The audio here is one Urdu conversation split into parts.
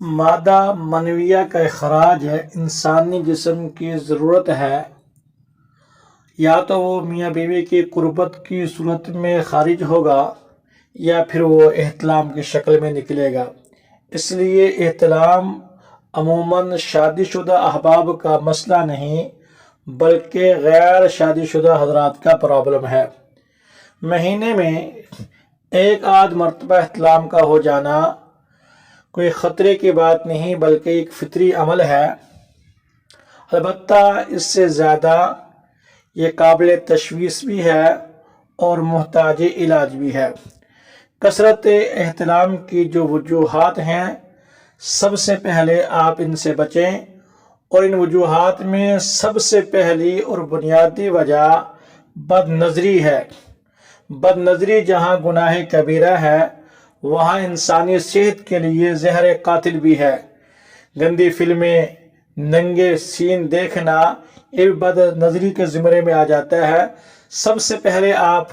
مادہ منویہ کا اخراج انسانی جسم کی ضرورت ہے، یا تو وہ میاں بیوی کی قربت کی صورت میں خارج ہوگا یا پھر وہ احتلام کی شکل میں نکلے گا۔ اس لیے احتلام عموماً شادی شدہ احباب کا مسئلہ نہیں بلکہ غیر شادی شدہ حضرات کا پرابلم ہے۔ مہینے میں ایک آدھ مرتبہ احتلام کا ہو جانا کوئی خطرے کی بات نہیں بلکہ ایک فطری عمل ہے، البتہ اس سے زیادہ یہ قابل تشویش بھی ہے اور محتاج علاج بھی ہے۔ کثرت احتلام کی جو وجوہات ہیں، سب سے پہلے آپ ان سے بچیں، اور ان وجوہات میں سب سے پہلی اور بنیادی وجہ بد نظری ہے۔ بد نظری جہاں گناہ کبیرہ ہے، وہاں انسانی صحت کے لیے زہر قاتل بھی ہے۔ گندی فلمیں، ننگے سین دیکھنا یہ بھی بد نظری کے زمرے میں آ جاتا ہے۔ سب سے پہلے آپ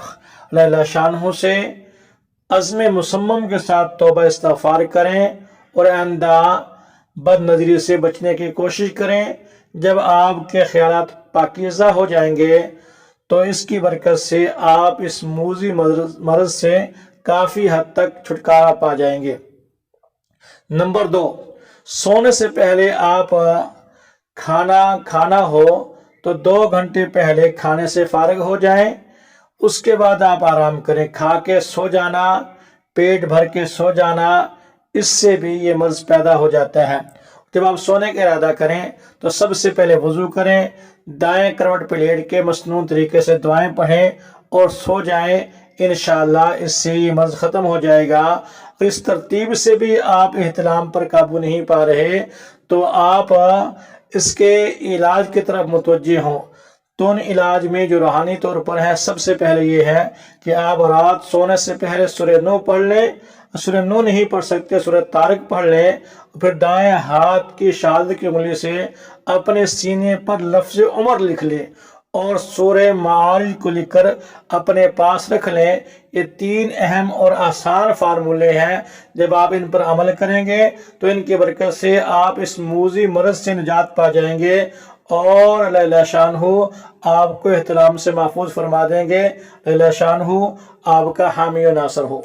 اللہ شانہ سے عزم مصمم کے ساتھ توبہ استغفار کریں اور آئندہ بد نظری سے بچنے کی کوشش کریں۔ جب آپ کے خیالات پاکیزہ ہو جائیں گے تو اس کی برکت سے آپ اس موذی مرض سے کافی حد تک چھٹکارا پا جائیں گے۔ نمبر 2، سونے سے پہلے آپ کھانا ہو تو 2 گھنٹے پہلے کھانے سے فارغ ہو جائیں، اس کے بعد آپ آرام کریں۔ کھا کے سو جانا، پیٹ بھر کے سو جانا، اس سے بھی یہ مرض پیدا ہو جاتا ہے۔ جب آپ سونے کا ارادہ کریں تو سب سے پہلے وضو کریں، دائیں کروٹ پہ لیٹ کے مصنون طریقے سے دعائیں پڑھیں اور سو جائیں۔ انشاءاللہ اس سے یہ مرض ختم ہو جائے گا۔ اور اس ترتیب سے بھی آپ احتلام پر قابو نہیں پا رہے تو آپ اس کے علاج کی طرف متوجہ ہوں۔ تو ان علاج میں جو روحانی طور پر ہے، سب سے پہلے یہ ہے کہ آپ رات سونے سے پہلے سورہ نو پڑھ لیں۔ سورہ نو نہیں پڑھ سکتے، سورہ طارق پڑھ لیں، پھر دائیں ہاتھ کی شہادت کی انگلی سے اپنے سینے پر لفظ عمر لکھ لیں اور سورہ معارج کو لکھ کر اپنے پاس رکھ لیں۔ یہ 3 اہم اور آسان فارمولے ہیں، جب آپ ان پر عمل کریں گے تو ان کی برکت سے آپ اس موذی مرض سے نجات پا جائیں گے اور اللہ شانہ آپ کو احتلام سے محفوظ فرما دیں گے۔ اللہ شانہ آپ کا حامی و ناصر ہو۔